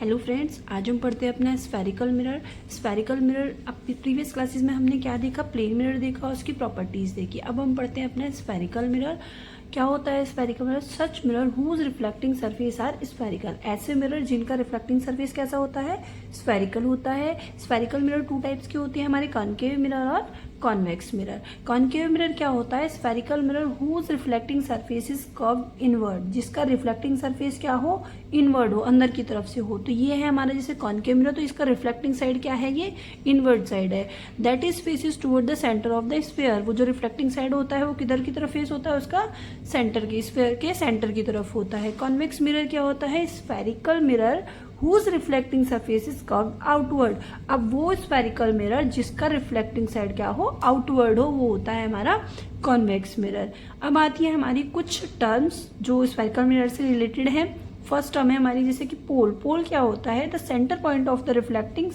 Hello friends, आज हम पढ़ते हैं अपना spherical mirror. Spherical mirror previous classes में हमने क्या देखा, प्लेन मिरर देखा, उसकी प्रॉपर्टीज देखी। अब हम पढ़ते हैं अपना स्फेरिकल मिरर। क्या होता है spherical mirror? Such mirror whose reflecting surface are spherical. ऐसे मिरर जिनका रिफ्लेक्टिंग सरफेस कैसा होता है, स्फेरिकल होता है। स्फेरिकल मिरर टू टाइप्स के होते हैं हमारे, कॉनकेव मिरर और कॉन्वेक्स मिरर। कॉनकेव मिरर क्या होता है? Spherical mirror whose reflecting surface is curved inward, जिसका रिफ्लेक्टिंग सरफेस क्या हो, इनवर्ड हो, अंदर की तरफ से हो। तो ये है हमारा जैसे कॉनकेव मिरर, तो इसका रिफ्लेक्टिंग साइड क्या है, ये इनवर्ड साइड है। That is faces toward the centre of the sphere. वो जो रिफ्लेक्टिंग साइड होता है वो किधर की तरफ फेस होता है, उसका सेंटर की, स्फीयर के सेंटर की तरफ होता है। कॉन्वेक्स मिरर क्या होता है? Spherical mirror whose reflecting surface is curved outward। अब वो स्फेरिकल मिरर जिसका रिफ्लेक्टिंग साइड क्या हो, आउटवर्ड हो, वो होता है हमारा कॉन्वेक्स मिरर। अब आती है हमारी कुछ टर्म्स जो स्फेरिकल मिरर से रिलेटेड है। फर्स्ट टर्म है हमारी जैसे कि पोल। पोल क्या होता है? The centre point of the reflecting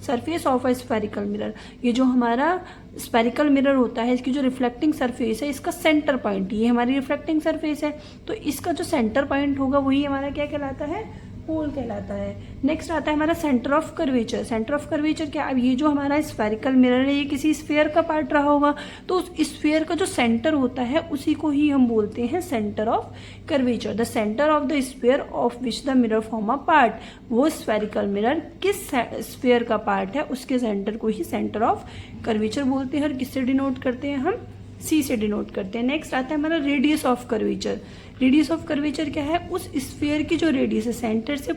surface of a spherical mirror. ये जो हमारा स्फेरिकल मिरर होता है, इसकी जो रिफ्लेक्टिंग सरफेस है, इसका सेंटर पॉइंट, ये हमारी रिफ्लेक्टिंग सरफेस है, तो इसका जो सेंटर पॉइंट होगा वही हमारा क्या कहलाता है, पोल कहलाता है। नेक्स्ट आता है हमारा centre of curvature. Centre of curvature क्या? अब ये जो हमारा स्फेरिकल मिरर है, ये किसी स्फीयर का पार्ट रहा होगा, तो उस स्फीयर का जो सेंटर होता है उसी को ही हम बोलते हैं centre of curvature. The centre of the sphere of which the mirror form a part. वो स्फेरिकल मिरर किस स्फीयर का पार्ट है, उसके सेंटर को ही सेंटर ऑफ कर्वेचर बोलते हैं। और किससे डिनोट करते हैं हम? सी से डिनोट करते हैं। नेक्स्ट आता है हमारा radius of curvature. Radius of curvature क्या है? उस स्फीयर की जो रेडियस है, सेंटर से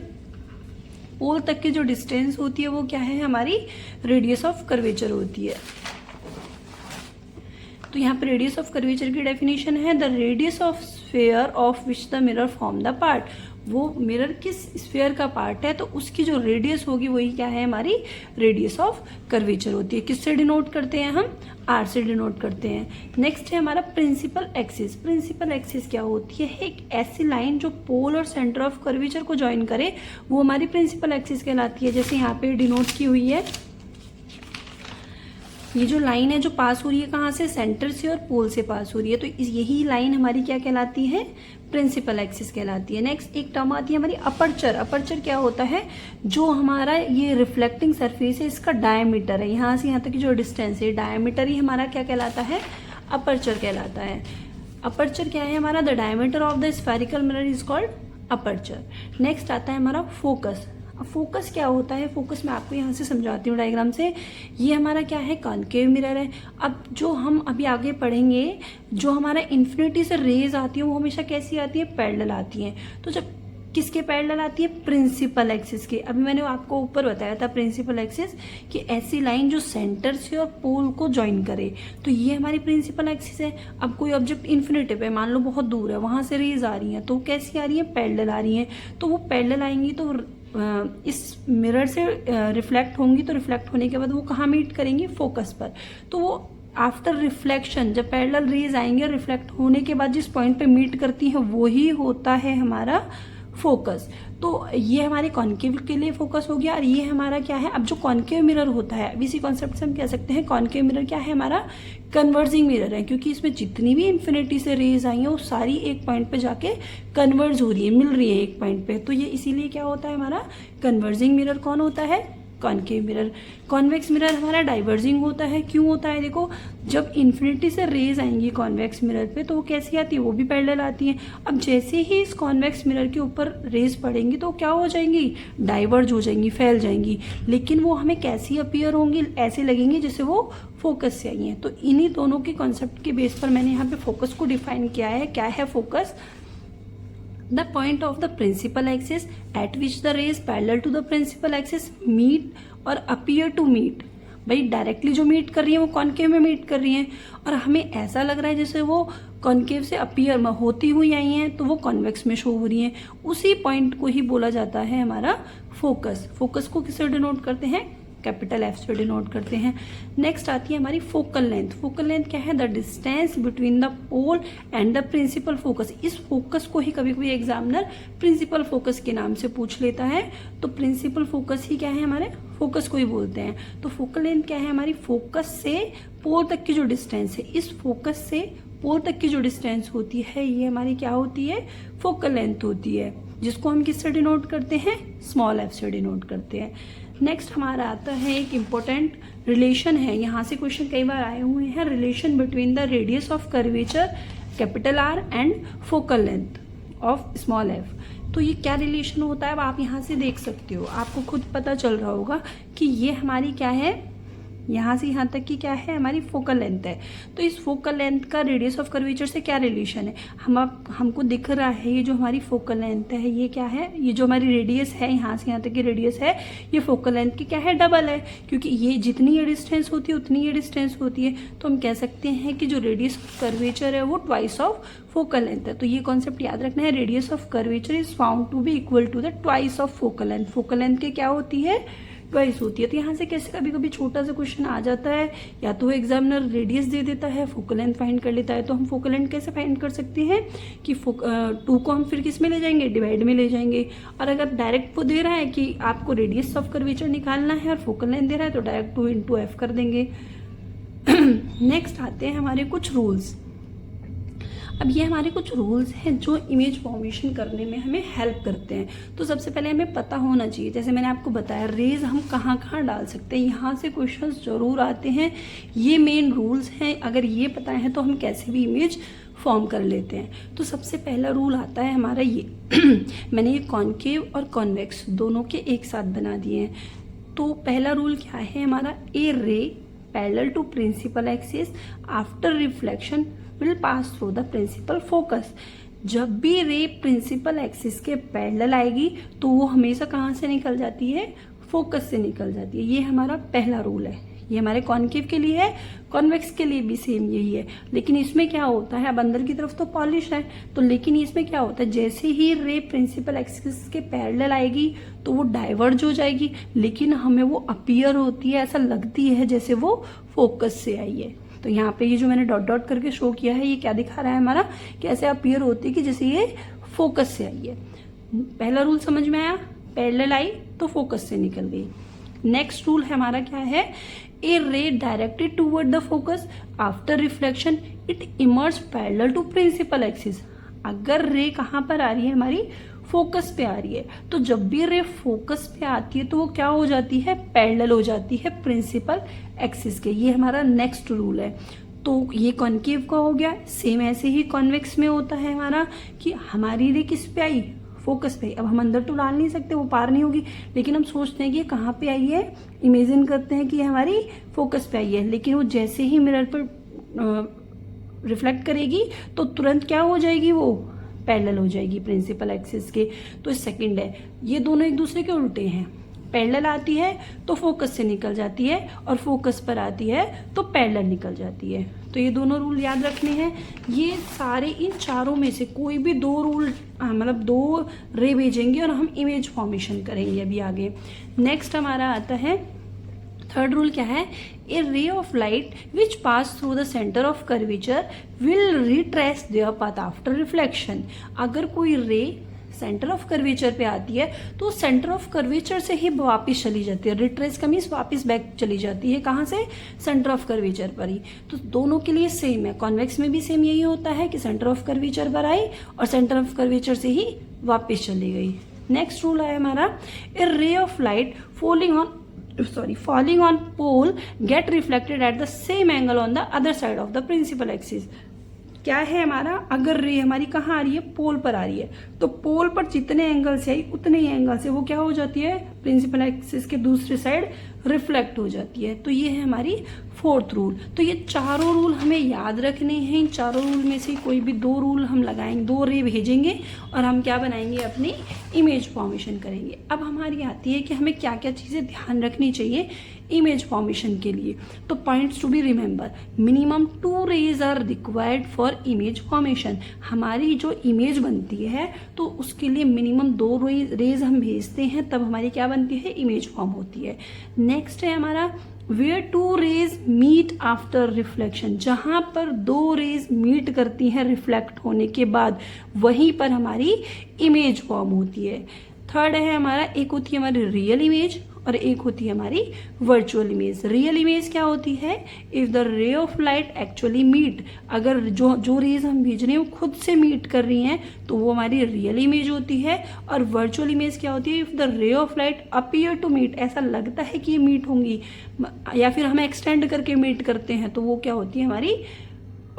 पोल तक की जो डिस्टेंस होती है, वो क्या है, हमारी रेडियस ऑफ कर्वेचर होती है। तो यहाँ पे रेडियस ऑफ कर्वेचर की डेफिनेशन है, the radius of sphere of which the mirror form the part. वो मिरर किस स्फीयर का पार्ट है, तो उसकी जो रेडियस होगी वही क्या है, हमारी रेडियस ऑफ कर्वेचर होती है। किससे डिनोट करते हैं हम? आर से डिनोट करते हैं। नेक्स्ट है हमारा प्रिंसिपल एक्सिस। प्रिंसिपल एक्सिस क्या होती है? एक ऐसी लाइन जो पोल और सेंटर ऑफ कर्वेचर को ज्वाइन करे, वो हमारी प्रिंसिपल एक्सिस कहलाती है। जैसे यहाँ पे डिनोट की हुई है, ये जो लाइन है जो पास हो रही है कहाँ से, सेंटर से और पोल से पास हो रही है, तो यही लाइन हमारी क्या कहलाती है, प्रिंसिपल एक्सिस कहलाती है। नेक्स्ट एक टर्म आती है हमारी अपर्चर। अपर्चर क्या होता है? जो हमारा ये रिफ्लेक्टिंग सरफेस है, इसका डायमीटर है, यहाँ से यहाँ तक की जो डिस्टेंस है, डायमीटर ही हमारा क्या कहलाता है, अपर्चर कहलाता है। अपर्चर क्या है हमारा? The diameter of the spherical mirror is called aperture. Next आता है हमारा फोकस। फोकस क्या होता है? फोकस मैं आपको यहाँ से समझाती हूँ डायग्राम से। ये हमारा क्या है, कॉनकेव मिरर है। अब जो हम अभी आगे पढ़ेंगे, जो हमारा इन्फिनिटी से रेज आती है वो हमेशा कैसी आती है, पैरेलल आती है। तो जब किसके पैरेलल आती है? प्रिंसिपल एक्सिस के। अभी मैंने आपको ऊपर बताया था प्रिंसिपल एक्सिस कि ऐसी लाइन जो सेंटर से और पोल को ज्वाइन करे, तो ये हमारी प्रिंसिपल एक्सिस है। अब कोई ऑब्जेक्ट इन्फिनिटी पे, मान लो बहुत दूर है, वहां से रेज आ रही है, तो कैसी आ रही है, पैरेलल आ रही है। तो वो पैरेलल आएंगी तो इस मिरर से रिफ्लेक्ट होंगी, तो रिफ्लेक्ट होने के बाद वो कहाँ मीट करेंगी, फोकस पर। तो वो आफ्टर रिफ्लेक्शन, जब पैरेलल रेज आएंगे और रिफ्लेक्ट होने के बाद जिस पॉइंट पे मीट करती है वही होता है हमारा फोकस। तो ये हमारे कॉनकेव के लिए फोकस हो गया। और ये हमारा क्या है, अब जो कॉनकेव मिरर होता है, अब इसी कॉन्सेप्ट से हम कह सकते हैं कॉनकेव मिरर क्या है, हमारा कन्वर्जिंग मिरर है, क्योंकि इसमें जितनी भी इन्फिनिटी से रेज आई हैं वो सारी एक पॉइंट पे जाके कन्वर्ज हो रही है, मिल रही है एक पॉइंट पे। तो ये इसीलिए क्या होता है, हमारा कन्वर्जिंग मिरर कौन होता है, कॉनकेव मिरर। कॉन्वेक्स मिरर हमारा डाइवर्जिंग होता है। क्यों होता है? देखो, जब इन्फिनिटी से रेज आएंगी कॉन्वेक्स मिरर पे, तो वो कैसी आती है, वो भी पैरेलल आती है। अब जैसे ही इस कॉन्वेक्स मिरर के ऊपर रेज पड़ेंगी तो क्या हो जाएंगी, डाइवर्ज हो जाएंगी, फैल जाएंगी। लेकिन वो हमें कैसी अपीयर होंगी, ऐसे लगेंगे जैसे वो फोकस से आई हैं। तो इन्हीं दोनों के कॉन्सेप्ट के बेस पर मैंने यहाँ पे फोकस को डिफाइन किया है। क्या है focus? The point of the principal axis at which the rays parallel to the principal axis meet और appear to meet। भाई डायरेक्टली जो मीट कर रही है वो कॉनकेव में मीट कर रही हैं, और हमें ऐसा लग रहा है जैसे वो कॉनकेव से अपीयर होती हुई आई हैं, तो वो कॉन्वेक्स में शो हो रही हैं। उसी पॉइंट को ही बोला जाता है हमारा फोकस। फोकस को किससे डिनोट करते हैं, कैपिटल एफ से डिनोट करते हैं। नेक्स्ट आती है हमारी फोकल लेंथ। फोकल लेंथ क्या है? The distance between the pole and the principal focus. इस फोकस को ही कभी कभी एग्जामिनर प्रिंसिपल फोकस के नाम से पूछ लेता है। तो प्रिंसिपल फोकस ही क्या है, हमारे फोकस को ही बोलते हैं। तो फोकल लेंथ क्या है, हमारी फोकस से पोल तक की जो डिस्टेंस है, इस फोकस से पोल तक की जो डिस्टेंस होती है, ये हमारी क्या होती है, फोकल लेंथ होती है। जिसको हम किससे डिनोट करते हैं, स्मॉल एफ से डिनोट करते हैं। नेक्स्ट हमारा आता है एक इम्पोर्टेंट रिलेशन है, यहाँ से क्वेश्चन कई बार आए हुए हैं, relation between the radius of curvature capital R and focal length of small F. तो ये क्या रिलेशन होता है, अब आप यहाँ से देख सकते हो, आपको खुद पता चल रहा होगा कि ये हमारी क्या है, यहाँ से यहाँ तक की क्या है, हमारी फोकल लेंथ है। तो इस फोकल लेंथ का रेडियस ऑफ कर्वेचर से क्या रिलेशन है, हमको दिख रहा है ये जो हमारी फोकल लेंथ है ये क्या है, ये जो हमारी रेडियस है यहाँ से यहाँ तक की रेडियस है, ये फोकल लेंथ की क्या है, डबल है, क्योंकि ये जितनी ये डिस्टेंस होती है उतनी ये डिस्टेंस होती है। तो हम कह सकते हैं कि जो रेडियस ऑफ कर्वेचर है वो ट्वाइस ऑफ फोकल लेंथ है। तो ये कॉन्सेप्ट याद रखना है, radius of curvature is found to be equal to the twice of focal length. Focal length की क्या होती है, ट्वाइस होती है। तो यहाँ से कैसे कभी कभी छोटा सा क्वेश्चन आ जाता है, या तो एग्जामिनर रेडियस दे देता है, फोकल लेंथ फाइंड कर लेता है। तो हम फोकल लेंथ कैसे फाइंड कर सकते हैं कि 2 को हम फिर किस में ले जाएंगे, डिवाइड में ले जाएंगे। और अगर डायरेक्ट वो दे रहा है कि आपको रेडियस ऑफ कर्वेचर निकालना है और फोकल लेंथ दे रहा है तो डायरेक्ट 2 इंटू एफ कर देंगे। नेक्स्ट आते हैं हमारे कुछ रूल्स। अब ये हमारे कुछ रूल्स हैं जो इमेज फॉर्मेशन करने में हमें हेल्प करते हैं। तो सबसे पहले हमें पता होना चाहिए, जैसे मैंने आपको बताया रेज हम कहाँ कहाँ डाल सकते हैं, यहाँ से क्वेश्चंस जरूर आते हैं। ये मेन रूल्स हैं, अगर ये पता है तो हम कैसे भी इमेज फॉर्म कर लेते हैं। तो सबसे पहला रूल आता है हमारा ये मैंने ये कॉन्केव और कॉन्वेक्स दोनों के एक साथ बना दिए हैं। तो पहला रूल क्या है हमारा, a ray parallel to principal axis after reflection will pass through the principal focus. जब भी रे प्रिंसिपल एक्सिस के पैरेलल आएगी तो वो हमेशा कहाँ से निकल जाती है, फोकस से निकल जाती है। ये हमारा पहला रूल है। ये हमारे कॉन्केव के लिए है, कॉन्वेक्स के लिए भी सेम यही है। लेकिन इसमें क्या होता है, अब अंदर की तरफ तो पॉलिश है तो, लेकिन इसमें क्या होता है, जैसे ही रे प्रिंसिपल एक्सिस के पैरेलल आएगी तो वो डाइवर्ज हो जाएगी, लेकिन हमें वो अपीयर होती है, ऐसा लगती है जैसे वो फोकस से आई है। तो यहाँ पे ये जो मैंने डॉट डॉट करके शो किया है ये क्या दिखा रहा है हमारा, कैसे अपीयर होती है कि जैसे ये फोकस से आई है। पहला रूल समझ में आया, पैरेलल आई तो फोकस से निकल गई। नेक्स्ट रूल है हमारा क्या है, a ray directed toward the focus after reflection it emerge parallel to principal axis. अगर रे कहाँ पर आ रही है, हमारी फोकस पे आ रही है, तो जब भी रे फोकस पे आती है तो वो क्या हो जाती है, पैरेलल हो जाती है प्रिंसिपल एक्सिस के। ये हमारा नेक्स्ट रूल है। तो ये कॉन्केव का हो गया। सेम ऐसे ही कॉन्वेक्स में होता है हमारा कि हमारी रे किस पे आई, फोकस पे। अब हम अंदर तो डाल नहीं सकते, वो पार नहीं होगी, लेकिन हम सोचते हैं कि ये कहाँ पे आई है, इमेजिन करते हैं कि ये हमारी फोकस पे आई है, लेकिन वो जैसे ही मिरर पर रिफ्लेक्ट करेगी तो तुरंत क्या हो जाएगी, वो पैरेलल हो जाएगी प्रिंसिपल एक्सिस के। तो सेकंड है, ये दोनों एक दूसरे के उल्टे हैं। पैरेलल आती है तो फोकस से निकल जाती है, और फोकस पर आती है तो पैरेलल निकल जाती है। तो ये दोनों रूल याद रखने हैं। ये सारे इन चारों में से कोई भी 2 रूल, मतलब 2 रे भेजेंगे और हम इमेज फॉर्मेशन करेंगे अभी आगे। नेक्स्ट हमारा आता है थर्ड रूल क्या है, a ray of light which pass through the centre of curvature will retrace their path after reflection. अगर कोई रे सेंटर ऑफ कर्वेचर पे आती है तो सेंटर ऑफ कर्वेचर से ही वापस चली जाती है। रिट्रेस का मीन्स वापस बैक चली जाती है, कहाँ से, सेंटर ऑफ कर्वेचर पर ही। तो दोनों के लिए सेम है, कॉन्वेक्स में भी सेम यही होता है कि सेंटर ऑफ कर्वेचर पर आई और सेंटर ऑफ कर्वेचर से ही वापस चली गई। नेक्स्ट रूल है हमारा, a ray of light falling on pole get reflected at the same angle on the other side of the principal axis। क्या है हमारा, अगर रे हमारी कहाँ आ रही है, पोल पर आ रही है, तो पोल पर जितने एंगल से आई उतने ही एंगल से वो क्या हो जाती है, प्रिंसिपल एक्सिस के दूसरी साइड रिफ्लेक्ट हो जाती है। तो ये है हमारी फोर्थ रूल। तो ये चारों रूल हमें याद रखने हैं। इन चारों रूल में से कोई भी 2 रूल हम लगाएंगे, 2 रे भेजेंगे और हम क्या बनाएंगे, अपनी इमेज फॉर्मेशन करेंगे। अब हमारी आती है कि हमें क्या क्या चीज़ें ध्यान रखनी चाहिए इमेज फॉर्मेशन के लिए। तो points to be remember, minimum 2 rays are required for image formation. हमारी जो इमेज बनती है तो उसके लिए मिनिमम 2 रेज हम भेजते हैं, तब हमारी क्या बनती है, इमेज फॉर्म होती है। नेक्स्ट है हमारा, where 2 rays meet after reflection. जहां पर 2 रेज मीट करती हैं रिफ्लेक्ट होने के बाद, वहीं पर हमारी इमेज फॉर्म होती है। थर्ड है हमारा, एक होती है हमारी रियल इमेज और एक होती है हमारी वर्चुअल इमेज। रियल इमेज क्या होती है, if the ray of light actually meet, अगर जो रेज हम भेज रहे हैं वो खुद से मीट कर रही हैं तो वो हमारी रियल इमेज होती है। और वर्चुअल इमेज क्या होती है, if the ray of light appear to meet, ऐसा लगता है कि ये मीट होंगी या फिर हम एक्सटेंड करके मीट करते हैं तो वो क्या होती है, हमारी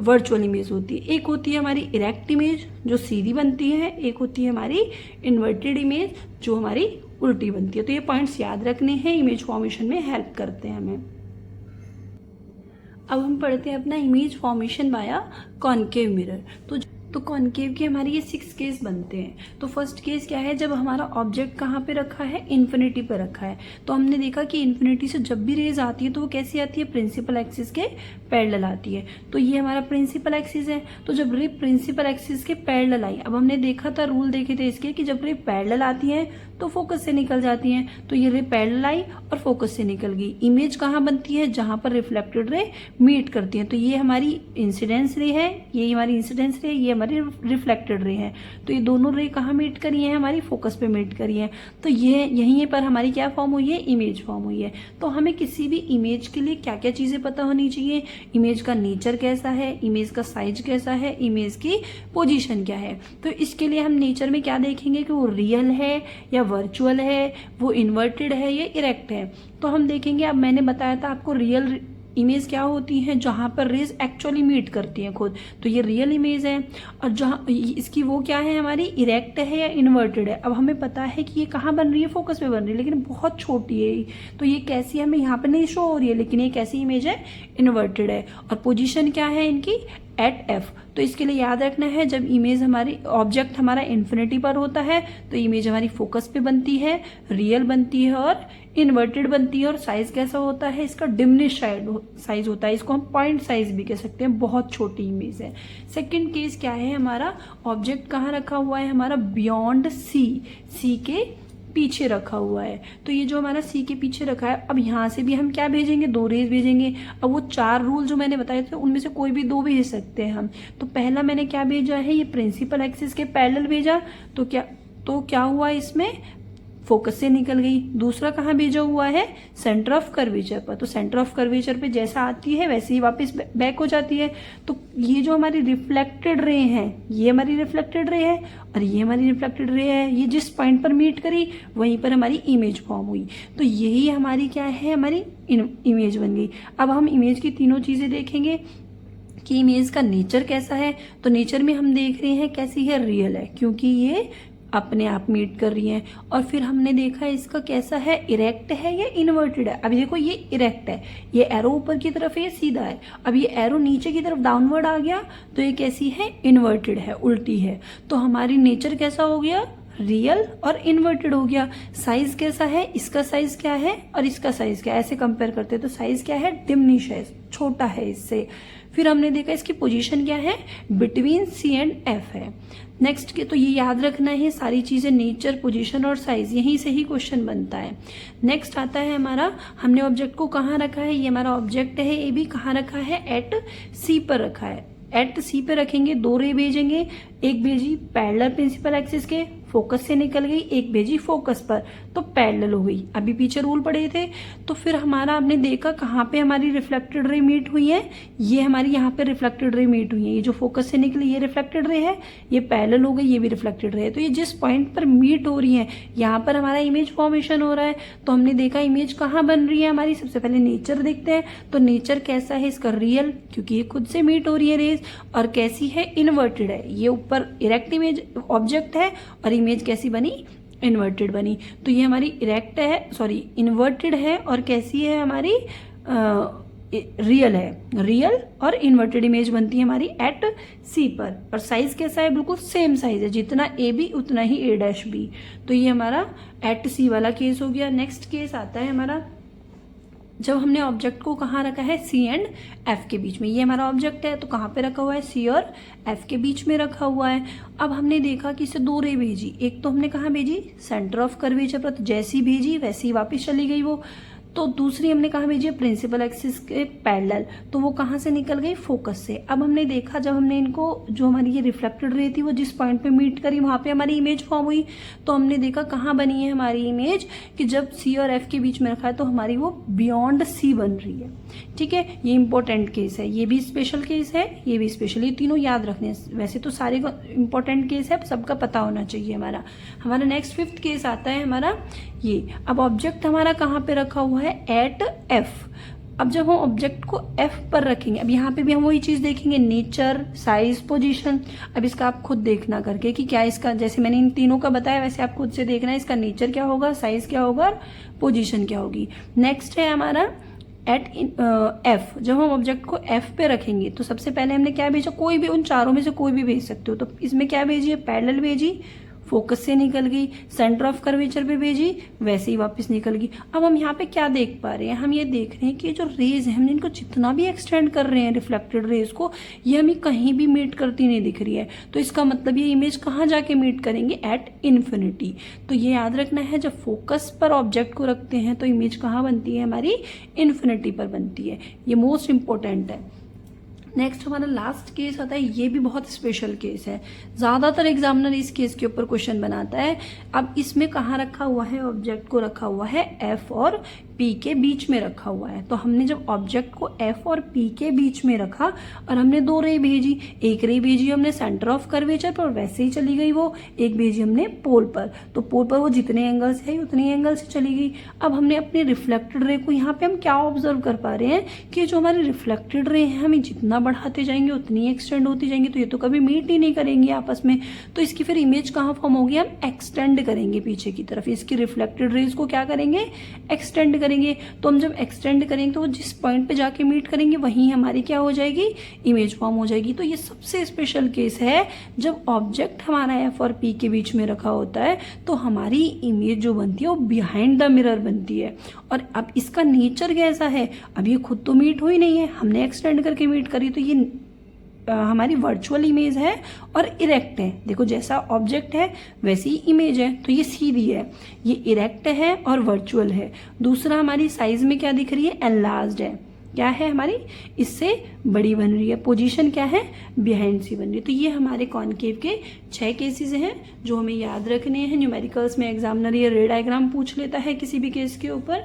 वर्चुअल इमेज होती है। एक होती है हमारी इरेक्ट इमेज जो सीधी बनती है, एक होती है हमारी इन्वर्टेड इमेज जो हमारी उल्टी बनती है। तो ये पॉइंट्स याद रखने हैं, इमेज फॉर्मेशन में हेल्प करते हैं हमें। अब हम पढ़ते हैं अपना इमेज फॉर्मेशन बाया कॉनकेव मिरर। तो कॉनकेव के हमारे ये 6 केस बनते हैं। तो फर्स्ट केस क्या है, जब हमारा ऑब्जेक्ट कहाँ पे रखा है, इन्फिनिटी पे रखा है। तो हमने देखा कि इन्फिनिटी से जब भी रेज आती है तो वो कैसी आती है, प्रिंसिपल एक्सिस के पैरेलल आती है। तो ये हमारा प्रिंसिपल एक्सिस है। तो जब रे प्रिंसिपल एक्सिस के पैरेलल आई, अब हमने देखा था, रूल देखे थे इसके कि जब रे पैरेलल आती है तो फोकस से निकल जाती हैं। तो ये रे पैरेलल आई और फोकस से निकल गई। इमेज कहाँ बनती है, जहां पर रिफ्लेक्टेड रे मीट करती है। तो ये हमारी इंसिडेंस रे है, ये हमारी इंसिडेंस रे, ये हमारी रिफ्लेक्टेड रे है। तो ये दोनों रे कहाँ मीट करी है, हमारी फोकस पे मीट करी है। तो ये यहीं पर हमारी क्या फॉर्म हुई है, इमेज फॉर्म हुई है। तो हमें किसी भी इमेज के लिए क्या क्या चीजें पता होनी चाहिए, इमेज का नेचर कैसा है, इमेज का साइज कैसा है, इमेज की पोजीशन क्या है। तो इसके लिए हम नेचर में क्या देखेंगे कि वो रियल है या वर्चुअल है, वो इन्वर्टेड है या इरेक्ट है। तो हम देखेंगे, अब मैंने बताया था आपको रियल इमेज क्या होती है, जहां पर रेज एक्चुअली मीट करती हैं खुद, तो ये रियल इमेज है। और जहां इसकी वो क्या है, हमारी इरेक्ट है या इन्वर्टेड है। अब हमें पता है कि ये कहाँ बन रही है, फोकस पे बन रही है, लेकिन बहुत छोटी है। तो ये कैसी हमें यहाँ पे नहीं शो हो रही है, लेकिन ये कैसी इमेज है, इन्वर्टेड है। और पोजीशन क्या है इनकी, एट एफ। तो इसके लिए याद रखना है, जब इमेज हमारी ऑब्जेक्ट हमारा इन्फिनिटी पर होता है तो इमेज हमारी फोकस पे बनती है, रियल बनती है और इन्वर्टेड बनती है। और साइज कैसा होता है इसका, डिमिनिश साइज होता है, इसको हम पॉइंट साइज भी कह सकते हैं, बहुत छोटी इमेज है। सेकंड केस क्या है, हमारा ऑब्जेक्ट कहाँ रखा हुआ है, हमारा बियॉन्ड सी के पीछे रखा हुआ है। तो ये जो हमारा सी के पीछे रखा है, अब यहाँ से भी हम क्या भेजेंगे, 2 रेज भेजेंगे। अब वो 4 रूल जो मैंने बताए थे उनमें से कोई भी 2 भेज सकते हैं हम। तो पहला मैंने क्या भेजा है, ये प्रिंसिपल एक्सिस के पैरेलल भेजा। तो क्या हुआ, इसमें फोकस से निकल गई। दूसरा कहाँ भेजा हुआ है, सेंटर ऑफ कर्वेचर पर। तो सेंटर ऑफ कर्वेचर पे जैसा आती है वैसे ही वापस बैक हो जाती है। तो ये जो हमारी रिफ्लेक्टेड रे है, ये हमारी रिफ्लेक्टेड रे है और ये हमारी रिफ्लेक्टेड रे है। ये जिस पॉइंट पर मीट करी वहीं पर हमारी इमेज फॉर्म हुई। तो यही हमारी क्या है, हमारी इमेज बन गई। अब हम इमेज की तीनों चीजें देखेंगे कि इमेज का नेचर कैसा है। तो नेचर में हम देख रहे हैं कैसी है, रियल है, क्योंकि ये अपने आप मीट कर रही हैं। और फिर हमने देखा इसका कैसा है, इरेक्ट है या इन्वर्टेड है। अभी देखो ये इरेक्ट है, ये एरो ऊपर की तरफ है, ये सीधा है। अब ये एरो नीचे की तरफ डाउनवर्ड आ गया तो ये कैसी है, इन्वर्टेड है, उल्टी है। तो हमारी नेचर कैसा हो गया, रियल और इन्वर्टेड हो गया। साइज कैसा है, इसका साइज क्या है और इसका साइज क्या है, ऐसे कंपेयर करते हैं तो साइज क्या है, डिमिनिश है, छोटा है इससे। फिर हमने देखा इसकी पोजीशन क्या है, बिटवीन सी एंड एफ है। नेक्स्ट के तो ये याद रखना है सारी चीजें, नेचर, पोजीशन और साइज, यहीं से ही क्वेश्चन बनता है। नेक्स्ट आता है हमारा, हमने ऑब्जेक्ट को कहाँ रखा है, ये हमारा ऑब्जेक्ट है, ये भी कहाँ रखा है, एट सी पर रखा है। एट सी पे रखेंगे, 2 रे भेजेंगे, एक भेजी पैरेलल प्रिंसिपल एक्सिस के, फोकस से निकल गई, एक भेजी फोकस पर, तो पैरेलल हो गई। अभी पीछे रूल पढ़े थे। तो फिर हमारा आपने देखा कहाँ पे हमारी रिफ्लेक्टेड रे मीट हुई है, ये हमारी यहाँ पे रिफ्लेक्टेड रे मीट हुई है। ये जो फोकस से निकली ये रिफ्लेक्टेड रे है, ये पैरेलल हो गई, ये भी रिफ्लेक्टेड रे है। तो ये जिस पॉइंट पर मीट हो रही है यहाँ पर हमारा इमेज फॉर्मेशन हो रहा है। तो हमने देखा इमेज कहाँ बन रही है हमारी, सबसे पहले नेचर देखते हैं। तो नेचर कैसा है इसका, रियल, क्योंकि ये खुद से मीट हो रही है रेज। और कैसी है, इन्वर्टेड है, ये ऊपर इरेक्ट इमेज ऑब्जेक्ट है और इमेज कैसी बनी, इन्वर्टेड बनी। तो ये हमारी इरेक्ट है, सॉरी इन्वर्टेड है और कैसी है हमारी, रियल है। रियल और इन्वर्टेड इमेज बनती है हमारी एट सी पर। और साइज कैसा है, बिल्कुल सेम साइज है, जितना ए बी उतना ही ए डैश बी। तो ये हमारा एट सी वाला केस हो गया। नेक्स्ट केस आता है हमारा, जब हमने ऑब्जेक्ट को कहाँ रखा है, सी एंड एफ के बीच में। ये हमारा ऑब्जेक्ट है तो कहाँ पे रखा हुआ है, सी और एफ के बीच में रखा हुआ है। अब हमने देखा कि इसे 2 रे भेजी, एक तो हमने कहाँ भेजी, सेंटर ऑफ कर्वेचर पर, तो जैसी भेजी वैसी ही वापस चली गई वो। तो दूसरी हमने कहाँ भेजी है, प्रिंसिपल एक्सिस के पैरेलल, तो वो कहाँ से निकल गई, फोकस से। अब हमने देखा जब हमने इनको, जो हमारी ये रिफ्लेक्टेड रे थी वो जिस पॉइंट पे मीट करी वहां पे हमारी इमेज फॉर्म हुई। तो हमने देखा कहाँ बनी है हमारी इमेज, कि जब सी और एफ के बीच में रखा है तो हमारी वो बियॉन्ड सी बन रही है। ठीक है, ये इंपॉर्टेंट केस है, ये भी स्पेशल केस है, ये भी स्पेशल, ये तीनों याद रखने हैं। वैसे तो सारे इंपॉर्टेंट केस है, सबका पता होना चाहिए। हमारा नेक्स्ट 5th केस आता है हमारा ये। अब ऑब्जेक्ट हमारा कहाँ पे रखा हुआ है, एट एफ। अब जब हम ऑब्जेक्ट को एफ पर रखेंगे, अब यहाँ पे भी हम वही चीज देखेंगे, नेचर, साइज, पोजीशन। अब इसका आप खुद देखना करके कि क्या इसका, जैसे मैंने इन तीनों का बताया वैसे आप खुद से देखना है, इसका नेचर क्या होगा, साइज क्या होगा और पोजीशन क्या होगी। नेक्स्ट है हमारा एट एफ। जब हम ऑब्जेक्ट को एफ पे रखेंगे तो सबसे पहले हमने क्या भेजा, कोई भी उन चारों में से कोई भी भेज सकते हो। तो इसमें क्या भेजी है, पैरेलल भेजी, फोकस से निकल गई, सेंटर ऑफ कर्वेचर पे भेजी, वैसे ही वापस निकल गई। अब हम यहाँ पे क्या देख पा रहे हैं, हम ये देख रहे हैं कि जो रेज है, हम इनको जितना भी एक्सटेंड कर रहे हैं रिफ्लेक्टेड रेज को, ये हमें कहीं भी मीट करती नहीं दिख रही है। तो इसका मतलब ये इमेज कहाँ जाके मीट करेंगे, एट इन्फिनिटी। तो ये याद रखना है, जब फोकस पर ऑब्जेक्ट को रखते हैं तो इमेज कहाँ बनती है हमारी, इन्फिनिटी पर बनती है। ये मोस्ट इंपॉर्टेंट है। नेक्स्ट हमारा लास्ट केस आता है, ये भी बहुत स्पेशल केस है, ज्यादातर एग्जामिनर इस केस के ऊपर क्वेश्चन बनाता है। अब इसमें कहाँ रखा हुआ है, ऑब्जेक्ट को रखा हुआ है एफ और पी के बीच में रखा हुआ है। तो हमने जब ऑब्जेक्ट को एफ और पी के बीच में रखा और हमने 2 रे भेजी, एक रे भेजी हमने सेंटर ऑफ कर्वेचर पर, वैसे ही चली गई वो, एक भेजी हमने पोल पर। तो पोल पर वो जितने एंगल से है उतनी एंगल से चली गई। अब हमने अपनी रिफ्लेक्टेड रे को, यहाँ पे हम क्या ऑब्जर्व कर पा रहे हैं कि जो हमारी रिफ्लेक्टेड रे है हमें जितना बढ़ाते जाएंगे उतनी एक्सटेंड होती जाएंगी, तो ये तो कभी मीट ही नहीं करेंगी आपस में। तो इसकी फिर इमेज कहाँ फॉर्म होगी, हम एक्सटेंड करेंगे पीछे की तरफ, इसकी रिफ्लेक्टेड रेज को क्या करेंगे, एक्सटेंड करेंगे। तो हम जब एक्सटेंड करेंगे तो वो जिस पॉइंट पे जाके मीट करेंगे वहीं हमारी क्या हो जाएगी, इमेज फॉर्म हो जाएगी। तो ये सबसे स्पेशल केस है, जब ऑब्जेक्ट हमारा एफ और पी के बीच में रखा होता है तो हमारी इमेज जो बनती है वो बिहाइंड द मिरर बनती है। और अब इसका नेचर कैसा है, अब ये खुद तो मीट हुई नहीं है, हमने एक्सटेंड करके मीट करी, तो ये हमारी वर्चुअल इमेज है और इरेक्ट है। देखो जैसा ऑब्जेक्ट है वैसी ही इमेज है, तो ये सीधी है, ये इरेक्ट है और वर्चुअल है। दूसरा हमारी साइज में क्या दिख रही है, एनलार्ज्ड है, क्या है हमारी, इससे बड़ी बन रही है। पोजीशन क्या है, बिहाइंड सी बन रही है। तो ये हमारे कॉनकेव के 6 केसेस हैं जो हमें याद रखने हैं। न्यूमेरिकल्स में एग्जामिनर ये रे डायग्राम पूछ लेता है किसी भी केस के ऊपर।